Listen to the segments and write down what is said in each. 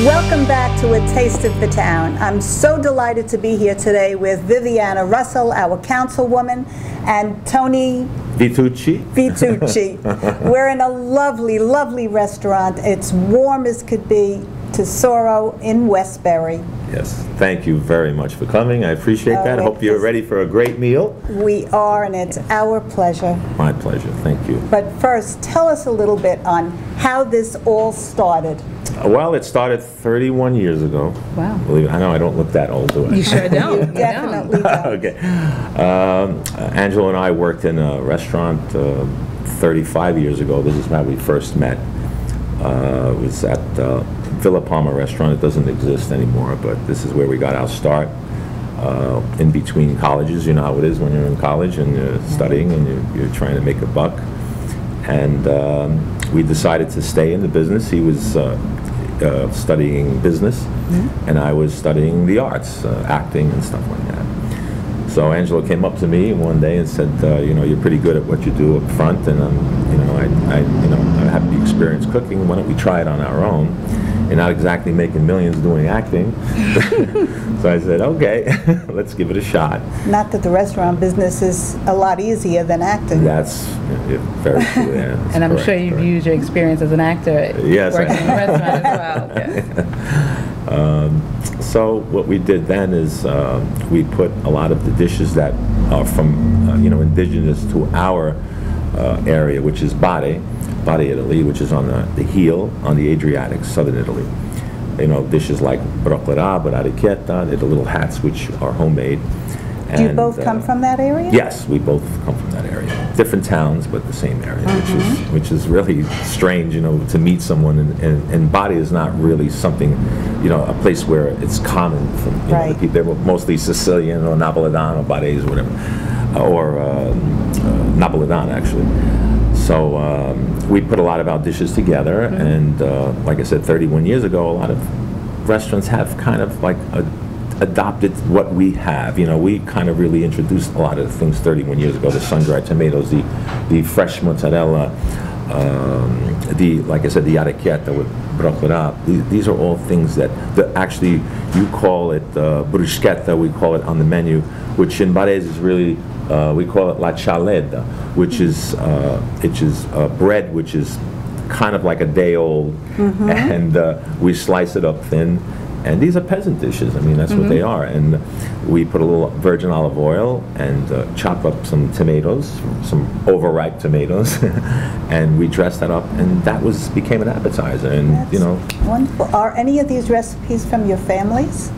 Welcome back to A Taste of the Town. I'm so delighted to be here today with Viviana Russell, our councilwoman, and Tony Vitucci. We're in a lovely, lovely restaurant. It's warm as could be, Tesoro in Westbury. Yes, thank you very much for coming. I appreciate that. I hope you're ready for a great meal. We are, and it's our pleasure. My pleasure, thank you. But first, tell us a little bit on how this all started. Well, it started 31 years ago. Wow. Believe it, I know I don't look that old, do I? You sure don't. You definitely don't. Okay. Angelo and I worked in a restaurant 35 years ago. This is how we first met. It was at Villa Palma restaurant. It doesn't exist anymore, but this is where we got our start. In between colleges, you know how it is when you're in college and you're studying and you're trying to make a buck. And we decided to stay in the business. He was studying business, and I was studying the arts, acting and stuff like that. So Angelo came up to me one day and said, you know, you're pretty good at what you do up front, and you know, I have the experience cooking. Why don't we try it on our own? You're not exactly making millions doing acting. So I said, okay, let's give it a shot. Not that the restaurant business is a lot easier than acting. That's very true, yeah. And I'm sure you've used your experience as an actor working in the restaurant as well. Okay. So what we did then is we put a lot of the dishes that are from, you know, indigenous to our area, which is Bari, Italy, which is on the heel, on the Adriatic, southern Italy. You know, dishes like broccoli, arrabbiata, they're the little hats which are homemade. Do you both come from that area? Yes, we both come from that area. Different towns, but the same area, which is really strange, you know, to meet someone. And Bari is not really something, you know, a place where it's common for you know, the people. They were mostly Sicilian or Napoletan or Barese or whatever, or Napoletan actually. So we put a lot of our dishes together, and like I said, 31 years ago, a lot of restaurants have kind of like adopted what we have. You know, we kind of really introduced a lot of things 31 years ago. The sun-dried tomatoes, the fresh mozzarella, like I said, the arrabbiata with broccoli. These are all things that actually you call it bruschetta. We call it on the menu, which in Barese is really we call it la cialeda, which is bread which is kind of like a day old, and we slice it up thin. And these are peasant dishes. I mean, that's what they are. And we put a little virgin olive oil and chop up some tomatoes, some overripe tomatoes, and we dress that up, and that became an appetizer. And that's, you know, wonderful. Are any of these recipes from your families?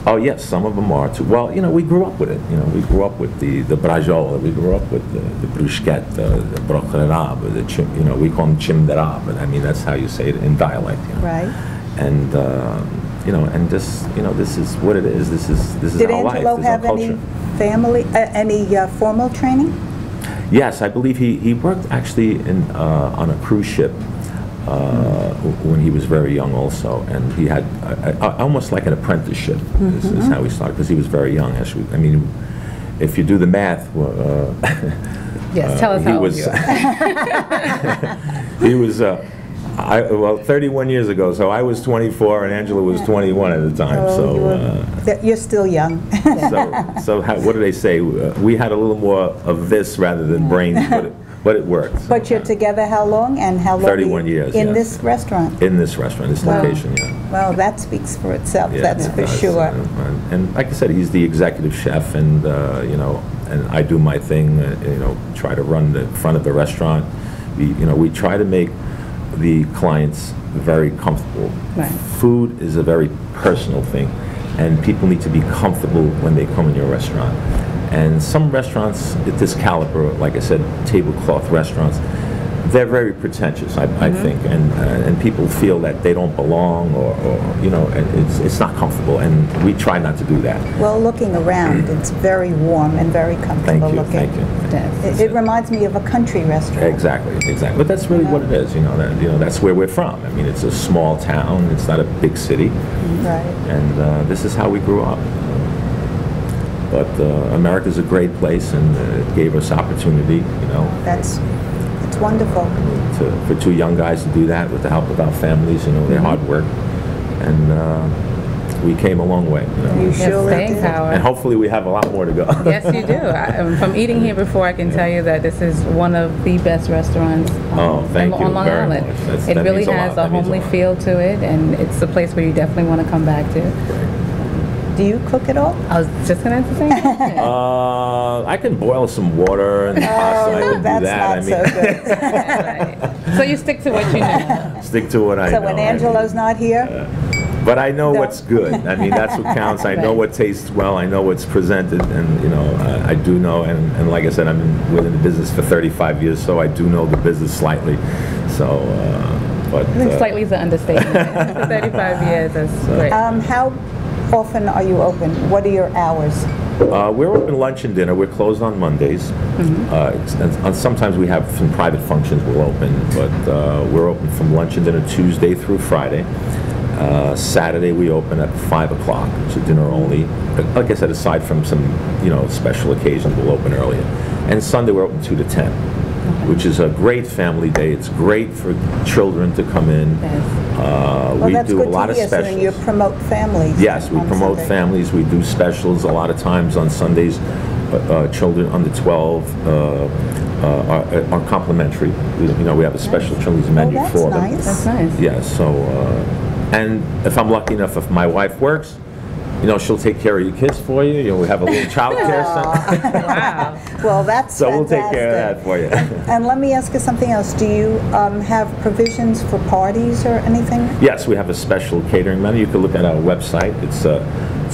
Oh yes, some of them are too. Well, you know, we grew up with it. You know, we grew up with the brajola. We grew up with the bruschetta, the broccoli, you know, we call them chimdera, but I mean that's how you say it in dialect. You know? Right. And you know, and just, you know, this is what it is. This is our life. Did Angelo have any family, any formal training? Yes, I believe he worked actually on a cruise ship when he was very young also, and he had almost like an apprenticeship. This is how he started, because he was very young. Actually, I mean, if you do the math, yes, tell us how old you are. He was. Well, 31 years ago, so I was 24 and Angelo was 21 at the time. So you're still young. so what do they say? We had a little more of this rather than brains, but it worked. But you're together how long, and how long? 31 years. In this restaurant. In this restaurant, this location. Yeah. Well, that speaks for itself. Yeah, that's for sure. And like I said, he's the executive chef, and you know, and I do my thing. You know, try to run the front of the restaurant. We try to make the clients very comfortable. Right. Food is a very personal thing, and people need to be comfortable when they come in your restaurant. And some restaurants at this caliber, like I said, tablecloth restaurants, they're very pretentious, I think, and people feel that they don't belong, or you know, it's not comfortable, and we try not to do that. Well, looking around, it's very warm and very comfortable looking. Thank you. It reminds me of a country restaurant. Exactly. But that's really what it is. You know, that's where we're from. I mean, it's a small town. It's not a big city. Right. And this is how we grew up. But America's a great place, and it gave us opportunity. You know. It's wonderful. For two young guys to do that with the help of our families, you know, their hard work, and we came a long way. You know? You surely staying did. power. And hopefully we have a lot more to go. Yes, you do. From eating here before, I can tell you that this is one of the best restaurants Thank you on Long very Island. much. It That really means a lot. has a That means a homely lot. feel to it, and it's a place where you definitely want to come back to. Do you cook at all? I was just going to say that. I can boil some water and pasta. I can do That's that. not so good. Right. So you stick to what you know. Stick to what I know. So when Angelo's not here, But I know No. what's good. I mean, that's what counts. I know what tastes well. I know what's presented, and you know, I do know. And like I said, I've been within the business for 35 years, so I do know the business slightly. So, but I think slightly is an understatement. For 35 years, that's great. how often are you open? What are your hours? we're open lunch and dinner. We're closed on Mondays. And sometimes we have some private functions we'll open, but we're open from lunch and dinner Tuesday through Friday. Saturday we open at 5 o'clock, so dinner only. Like I said, aside from some, special occasions, we'll open earlier. And Sunday we're open 2 to 10, which is a great family day. It's great for children to come in. Well, we that's do good a lot to of hear. So specials. you promote families. Yes, we on promote Sunday. families. We do specials a lot of times on Sundays. Children under 12 are complimentary. We have a special children's menu that's for them. nice. That's nice. Yeah, so, and if I'm lucky enough, if my wife works, she'll take care of your kids for you. We have a little child care center. Wow. Well, that's So we'll fantastic. take care of that for you. And let me ask you something else. Do you have provisions for parties or anything? Yes, we have a special catering menu. You can look at our website. It's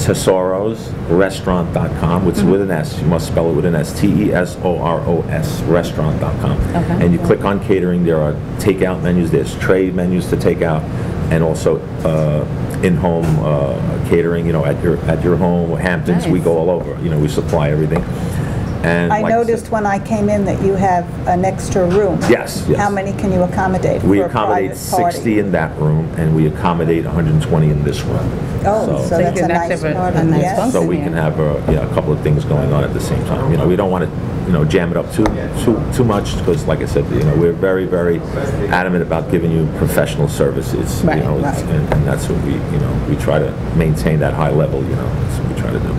tesorosrestaurant.com, which is with an S. You must spell it with an S. Tesoros restaurant.com. Okay. And you click on catering. There are takeout menus. There's tray menus to take out, and also in-home catering. At your home, Hamptons. We Nice. go all over. We supply everything. And I like said- noticed when I came in that you have an extra room. Yes, yes. How many can you accommodate We for a accommodate private party? 60 in that room, and we accommodate 120 in this room. Oh, so you that's can a actually nice have a party. nice Yes. function. So we can have a couple of things going on at the same time. We don't want to jam it up too much, because like I said, we're very, very adamant about giving you professional services. Right, right. And that's what we try to maintain that high level. That's what we try to do. You So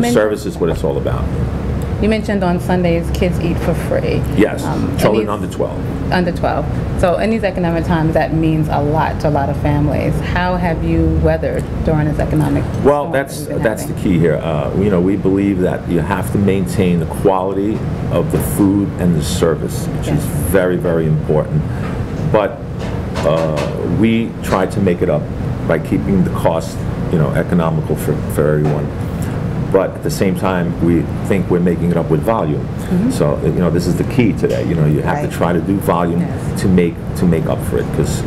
mentioned- service is what it's all about. You mentioned on Sundays kids eat for free. Yes, children and under 12. Under 12. So in these economic times, that means a lot to a lot of families. How have you weathered during this economic Well, storm that's that we've been the having? key here. We believe that you have to maintain the quality of the food and the service, which is very, very important. But we try to make it up by keeping the cost, economical for everyone. But at the same time, we think we're making it up with volume. So this is the key today. You have Right. to try to do volume to make up for it, because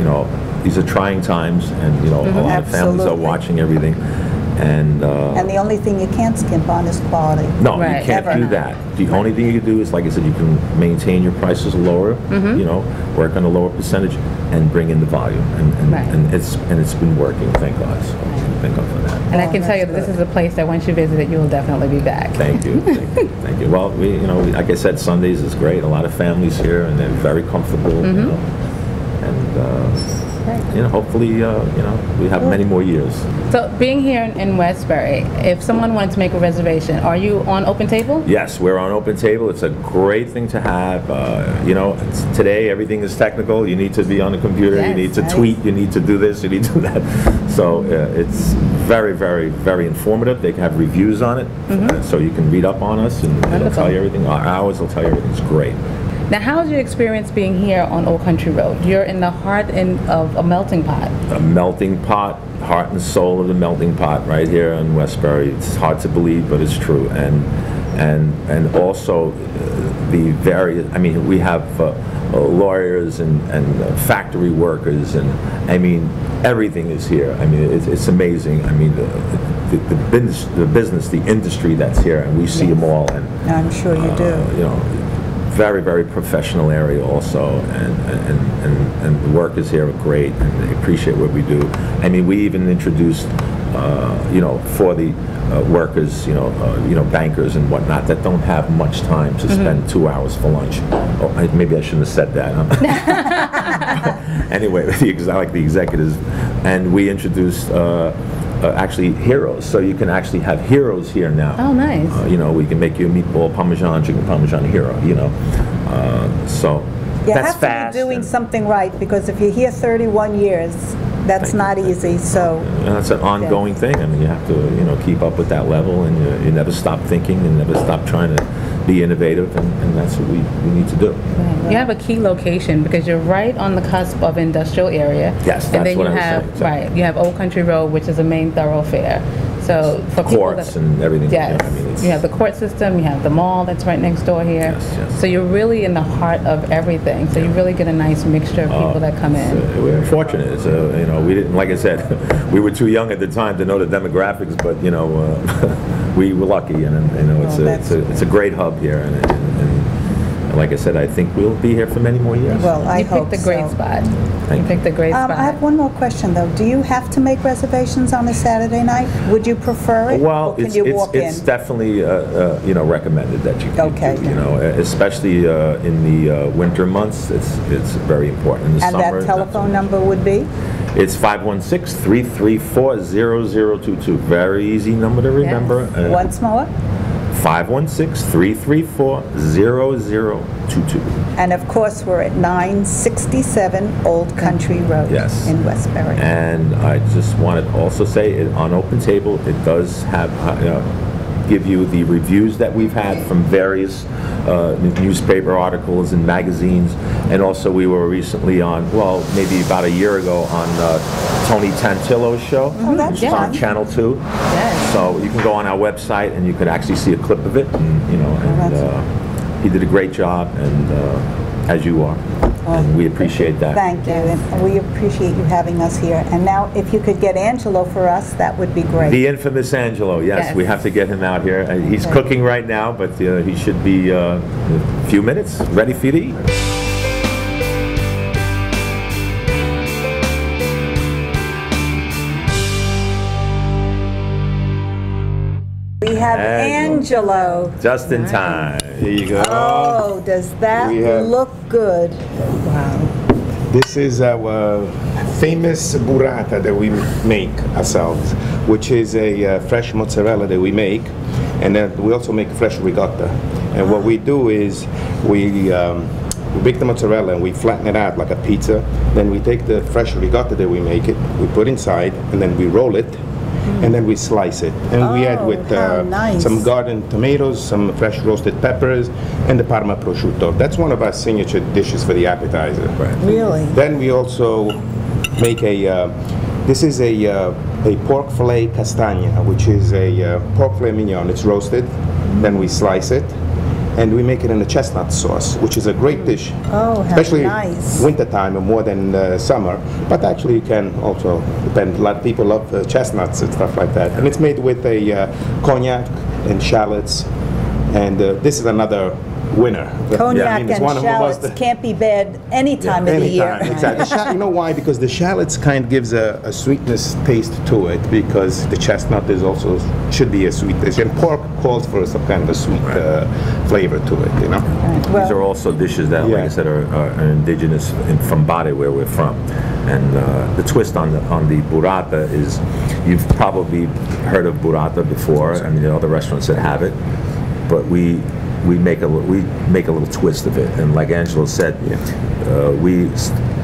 these are trying times, and a lot of families are Absolutely. watching everything. And And the only thing you can't skimp on is quality. no, Right. you can't Ever. do that. The only thing you can do is, like I said, you can maintain your prices lower. Work on a lower percentage and bring in the volume, and Right. it's been working. Thank God. So thank God for that. And I Oh, can tell you that's that this is a place that once you visit it, you will definitely be back. Thank you, thank you. Well, like I said, Sundays is great. A lot of families here, and they're very comfortable. And hopefully, we have many more years. So being here in Westbury, if someone wanted to make a reservation, are you on Open Table? Yes, we're on Open Table. It's a great thing to have. Today everything is technical. You need to be on the computer. Yes, you need to right. tweet. You need to do this. You need to do that. So it's very, very, very informative. They have reviews on it, so you can read up on us, and it'll Wonderful. tell you everything. Our hours will tell you everything. It's great. Now, how has your experience being here on Old Country Road? You're in the heart of a melting pot. A melting pot, heart and soul of the melting pot, right here in Westbury. It's hard to believe, but it's true. And also the various. I mean, we have lawyers and factory workers, and I mean, everything is here. I mean, it's amazing. I mean, the business, the industry that's here, and we see them all. And I'm sure you do. very, very professional area also, and the workers here are great, and they appreciate what we do. I mean, we even introduced you know, for the workers, you know, bankers and whatnot that don't have much time to spend 2 hours for lunch. Oh, maybe I shouldn't have said that. Anyway, like the executives, and we introduced actually heroes, so you can actually have heroes here now. Oh, nice. You know, we can make you a meatball parmesan, chicken parmesan hero. You know, so You that's have fast. to be doing something right, because if you're here 31 years, that's not easy. So that's an ongoing thing. I mean, you have to, you know, keep up with that level, and you never stop thinking and never stop trying to be innovative, and that's what we need to do. Right. You have a key location because you're right on the cusp of industrial area. Yes, that's and then what you I was have saying, exactly. right. You have Old Country Road, which is a main thoroughfare. So for people Courts that, and everything. yes, Yeah, I mean, it's, you have the court system. You have the mall that's right next door here. Yes, yes. So you're really in the heart of everything. So you really get a nice mixture of people that come in. We're fortunate. It's, you know, we didn't, like I said, we were too young at the time to know the demographics, but you know, we were lucky, and you know, it's a great hub here, and like I said, I think we'll be here for many more years. well, I You hope picked a great so. spot. Thank You picked a great spot. I have one more question though. Do you have to make reservations on a Saturday night? Would you prefer it? Well, or can you walk it's in? definitely you know, recommended that you Okay. do, you know, especially in the winter months. It's very important. In the And summer, that telephone number would be? It's 516-334-0022. Very easy number to remember. Once more? 516-334-0022. And of course, we're at 967 Old Country Road Yes. in Westbury. And I just want to also say, on Open Table, it does have give you the reviews that we've had from various newspaper articles and magazines, and also we were recently on, well, maybe about a year ago, on Tony Tantillo's show. Oh, that's Yeah. fun. On Channel 2. Yes. So you can go on our website and you can actually see a clip of it, and, you know, and he did a great job, and as you are, and we appreciate that. Thank you, and we appreciate you having us here. And now, if you could get Angelo for us, that would be great. The infamous Angelo, yes, Yes. we have to get him out here. He's cooking right now, but he should be in a few minutes ready for you to eat. We have Angelo. Just in time. Here you go. Oh, does that We have- look good? Wow. This is our famous burrata that we make ourselves, which is a fresh mozzarella that we make, and then we also make fresh ricotta. And what we do is we bake the mozzarella and we flatten it out like a pizza. Then we take the fresh ricotta that we make it, we put inside, and then we roll it, and then we slice it. And we add with how nice. some garden tomatoes, some fresh roasted peppers, and the Parma prosciutto. That's one of our signature dishes for the appetizer. Really? Then we also make this is a pork filet castagna, which is a pork filet mignon. It's roasted, then we slice it, and we make it in a chestnut sauce, which is a great dish. Oh, how especially nice. wintertime and more than summer. But actually, you can also depend. A lot of people love chestnuts and stuff like that. And it's made with a cognac and shallots. And this is another winner. Cognac it's and one of shallots the- can't be bad any time of the year. Anytime, exactly. You know why? Because the shallots kind of gives a sweetness taste to it, because the chestnut is also should be a sweet dish, and pork calls for some kind of a sweet flavor to it. You know. These are also dishes that, like I said, are indigenous from Bari, where we're from. And the twist on the burrata is, you've probably heard of burrata before, and you know, other restaurants that have it, but we make a little twist of it, and like Angelo said, we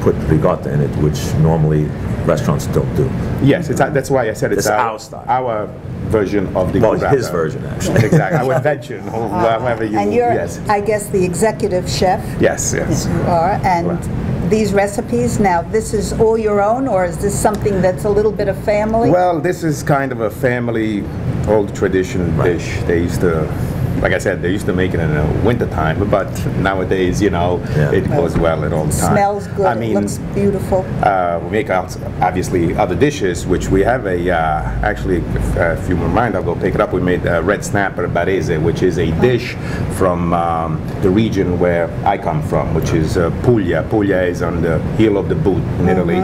put ricotta in it, which normally restaurants don't do. Yes, that's why I said it's our style. Our version of the burrata. His version, actually. Exactly, our invention, however you. And you're, yes. I guess, the executive chef. Yes. You are, and these recipes, now, this is all your own, or is this something that's a little bit of family? Well, this is kind of a family, old tradition dish. They used to like I said, they used to make it in the winter time, but nowadays, you know, it goes well at all the time. Smells good. I mean, it looks beautiful. We make obviously other dishes, which we have actually, if you mind, I'll go pick it up. We made red snapper barese, which is a dish from the region where I come from, which is Puglia. Puglia is on the heel of the boot in Italy,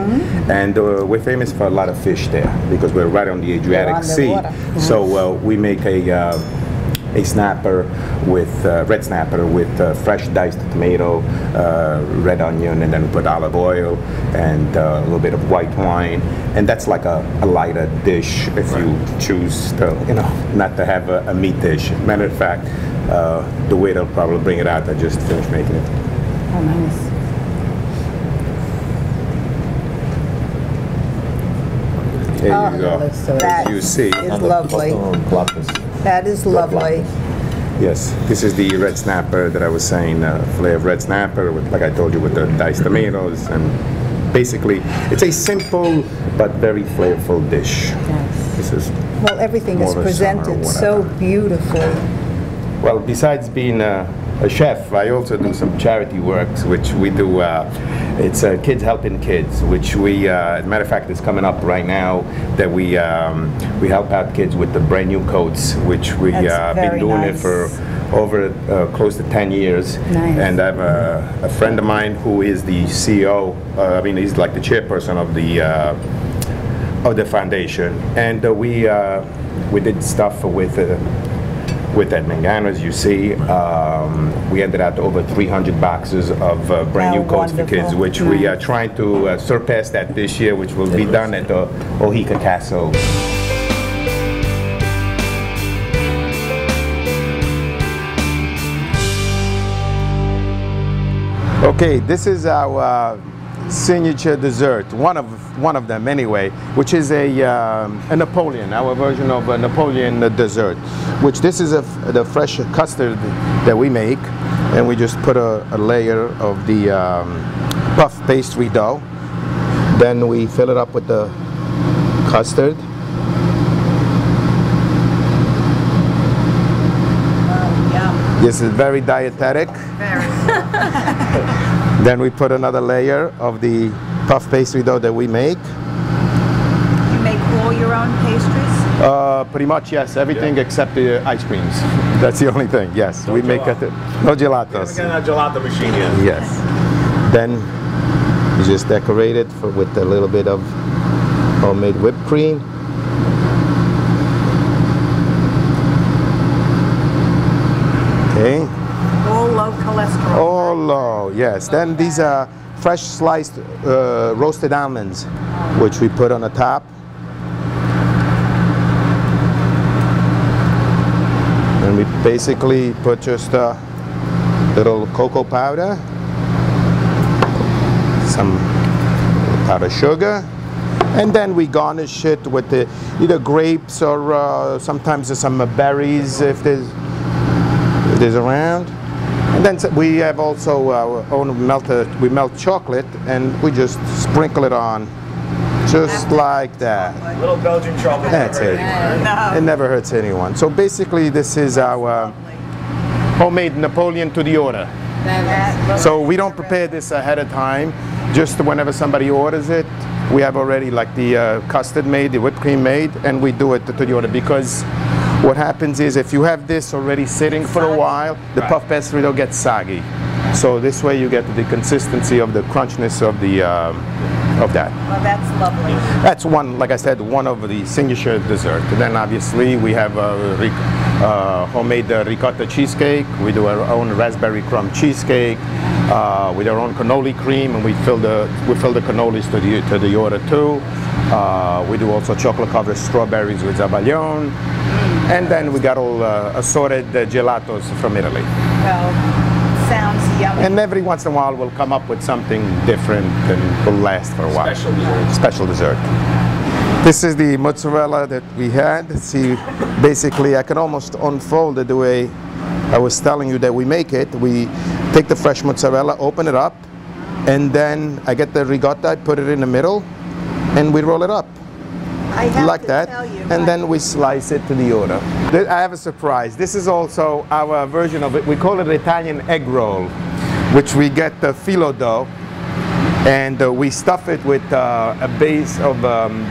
and we're famous for a lot of fish there because we're right on the Adriatic Sea. So we make a snapper with red snapper with fresh diced tomato, red onion, and then we put olive oil and a little bit of white wine, and that's like a lighter dish if you choose to, you know, not to have a meat dish. Matter of fact, the waiter will probably bring it out. I just finished making it. Oh, nice. There you go. That You see. is lovely. That is lovely. Yes, this is the red snapper that I was saying, fillet of red snapper, with, like I told you, with the diced tomatoes, and basically it's a simple but very flavorful dish. Yes. This is Well, everything is more of a presented summer, so beautifully. well, besides being a chef, I also do some charity works, which we do. It's Kids Helping Kids, which we, as a matter of fact, it's coming up right now that we help out kids with the brand new coats, which we been doing it for over close to 10 years. Nice. And I have a friend of mine who is the CEO. I mean, he's like the chairperson of the foundation, and we did stuff with that Mangano, as you see. We ended up over 300 boxes of brand new coats for kids, which we are trying to surpass that this year, which will be done at the Ohika Castle. Okay, this is our signature dessert, one of them anyway, which is a Napoleon, our version of a Napoleon dessert, which this is the fresh custard that we make, and we just put a layer of the puff pastry dough. Then we fill it up with the custard. This is very dietetic. Then we put another layer of the puff pastry dough that we make. You make all your own pastries? Pretty much, yes. Everything except the ice creams. That's the only thing, yes. We make it. No gelatos. We got a gelato machine yet. Yes. Then you just decorate it with a little bit of homemade whipped cream. Okay. All low cholesterol. Oh, low, yes. Then these are fresh sliced roasted almonds, which we put on the top. And we basically put just a little cocoa powder, some powdered sugar, and then we garnish it with either grapes or sometimes some berries if there's around. And then we have also our own we melt chocolate and we just sprinkle it on just like that. Little Belgian chocolate. That's it. It never hurts anyone. So basically this is our homemade Napoleon to the order. So we don't prepare this ahead of time. Just whenever somebody orders it, we have already like the custard made, the whipped cream made, and we do it to the order, because what happens is if you have this already sitting for a while, the puff pastry dough gets soggy. So this way you get the consistency of the crunchiness of the of that. Well, that's lovely. That's one, like I said, one of the signature dessert. And then obviously we have homemade ricotta cheesecake. We do our own raspberry crumb cheesecake with our own cannoli cream, and we fill the cannolis to the order too. We do also chocolate covered strawberries with zabaglione, and then we got all assorted gelatos from Italy. Well, sounds yummy. And every once in a while we'll come up with something different and will last for a while. Special dessert. Special dessert. This is the mozzarella that we had. See, basically I can almost unfold it the way I was telling you that we make it. We take the fresh mozzarella, open it up, and then I get the ricotta, I put it in the middle, and we roll it up. I have like to that, tell you, and then we slice it to the order. I have a surprise. This is also our version of it. We call it Italian egg roll, which we get the phyllo dough, and we stuff it with a base of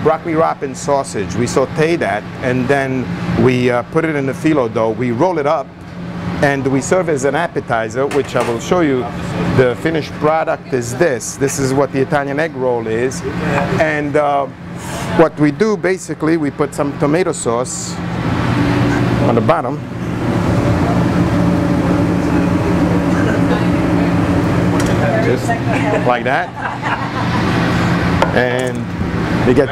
broccoli wrap and sausage. We saute that, and then we put it in the phyllo dough. We roll it up, and we serve as an appetizer, which I will show you. The finished product is this. This is what the Italian egg roll is. And what we do, basically, we put some tomato sauce on the bottom. Just like that. And you get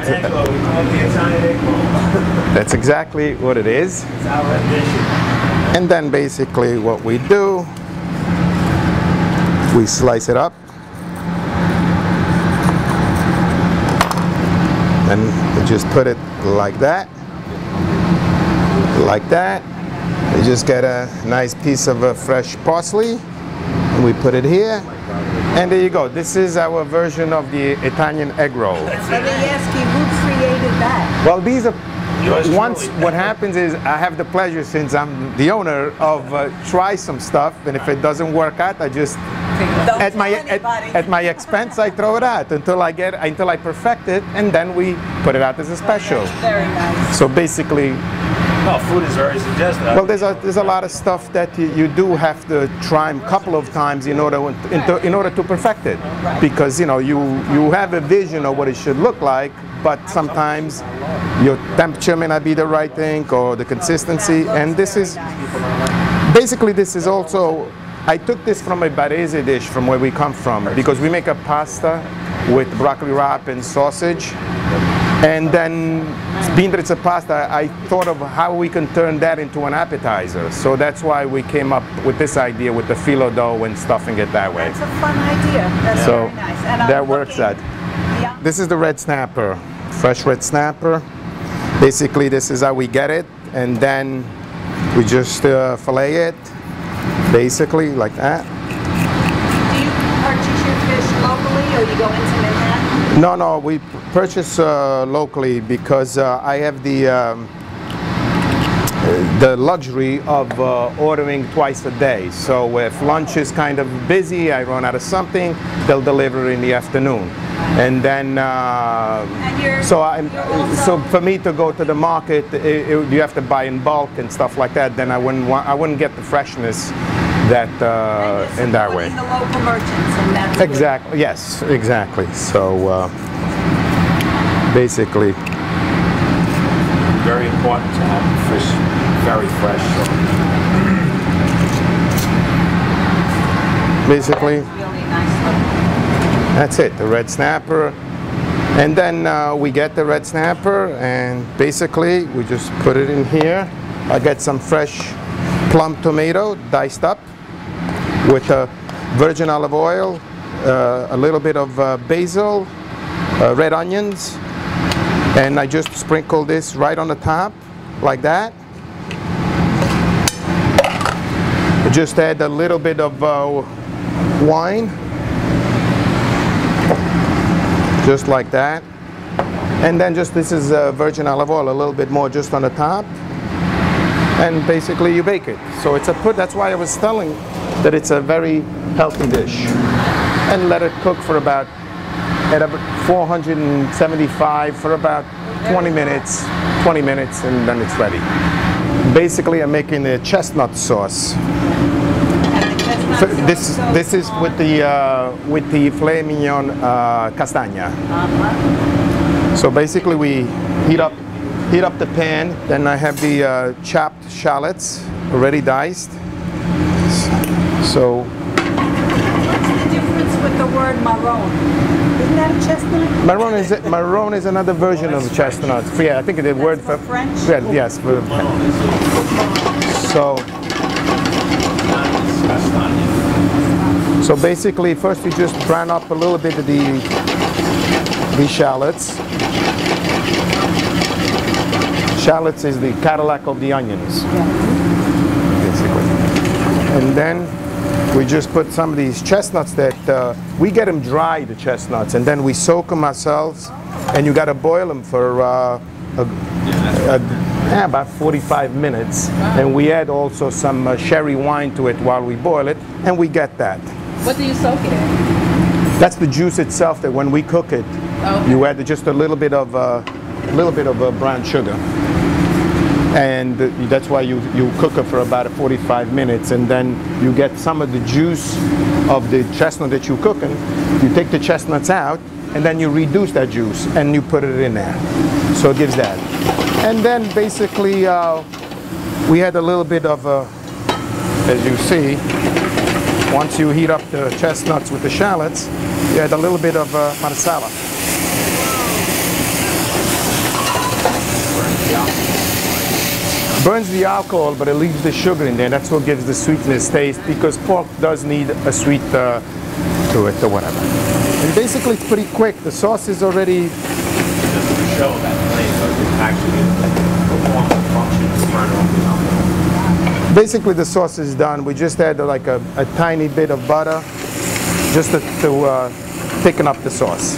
that's exactly what it is. And then basically what we do, we slice it up, and we just put it like that, like that. We just get a nice piece of fresh parsley, and we put it here, and there you go. This is our version of the Italian egg roll. Let me ask you, who created that? Well, these are once what happens is I have the pleasure, since I'm the owner, of try some stuff, and if it doesn't work out, I just at my expense I throw it out until I perfect it, and then we put it out as a special. Very nice. So basically, no, food is very suggestive. well, there's a lot of stuff that you do have to try a couple of times in order to perfect it, because you have a vision of what it should look like, but sometimes your temperature may not be the right thing, or the consistency. And this is basically, this is also, I took this from a barese dish from where we come from, because we make a pasta with broccoli wrap and sausage. And then, being that it's a pasta, I thought of how we can turn that into an appetizer. So that's why we came up with this idea with the phyllo dough and stuffing it that way. That's a fun idea. That's So very nice. And I'm that works looking- out. Yeah. This is the red snapper, fresh red snapper. Basically, this is how we get it, and then we just fillet it, basically like that. Do you purchase your fish locally, or you go into Manhattan? No, we purchase locally, because I have the luxury of ordering twice a day. So if lunch is kind of busy, I run out of something, they'll deliver in the afternoon. And then, so for me to go to the market, you have to buy in bulk and stuff like that. Then I wouldn't get the freshness that in that way. The local merchants, and that's Exactly. Yes. Exactly. So basically, Very important to have the fish very fresh. basically. really nice looking. That's it, the red snapper. And then we get the red snapper, and basically we just put it in here. I get some fresh plum tomato diced up with virgin olive oil, a little bit of basil, red onions, and I just sprinkle this right on the top like that. Just add a little bit of wine, just like that, and then just this is virgin olive oil, a little bit more just on the top, and basically you bake it. So it's that's why I was telling that it's a very healthy dish, and let it cook for about 475 for about 20 minutes, and then it's ready. Basically, I'm making a chestnut sauce. This is with the filet mignon castagna. So basically, we heat up the pan. Then I have the chopped shallots already diced. So. What's the difference with the word marron? Isn't that a chestnut? Marron is another version of chestnut. Yeah, I think the word for French. Yeah, yes. So basically, first you just brown up a little bit of the shallots. Shallots is the Cadillac of the onions, basically. And then we just put some of these chestnuts that we get them dry, the chestnuts, and then we soak them ourselves. And you got to boil them for about 45 minutes. And we add also some sherry wine to it while we boil it, and we get that. What do you soak it in? That's the juice itself that when we cook it, Okay. you add just a little bit of brown sugar. And that's why you cook it for about 45 minutes, and then you get some of the juice of the chestnut that you're cooking. You take the chestnuts out, and then you reduce that juice, and you put it in there. So it gives that. And then basically, we had a little bit of, as you see, once you heat up the chestnuts with the shallots, you add a little bit of marsala. Burns the alcohol, but it leaves the sugar in there. That's what gives the sweetness taste, because pork does need a sweet to it or whatever. And basically it's pretty quick. The sauce is already... Show that flavor is actually perform the function of burning off the alcohol. Basically the sauce is done. We just add like a tiny bit of butter just to thicken up the sauce.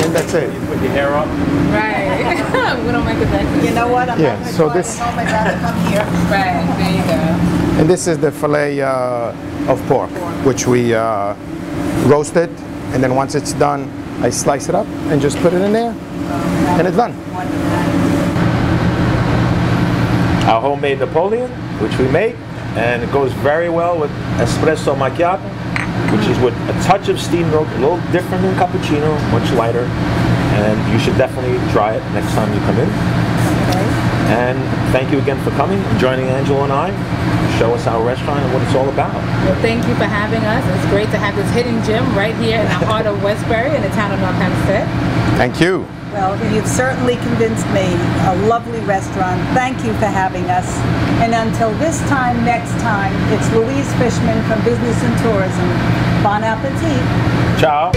And that's it. You put your hair up. Right. We don't make it that You know what? I'm Yeah, not so going to this- home. I'd rather come here. Right, there you go. And this is the fillet of pork, which we roasted. And then once it's done, I slice it up and just put it in there. And it's done. Our homemade Napoleon, which we make, and it goes very well with espresso macchiato, which is with a touch of steamed milk, a little different than cappuccino, much lighter. And you should definitely try it next time you come in. And thank you again for coming and joining Angelo and I. Show us our restaurant and what it's all about. Well, thank you for having us. It's great to have this hidden gem right here in the heart of Westbury in the town of North Hempstead. Thank you. Well, you've certainly convinced me. A lovely restaurant. Thank you for having us. And until this time, next time, it's Louise Fishman from Business and Tourism. Bon appetit. Ciao.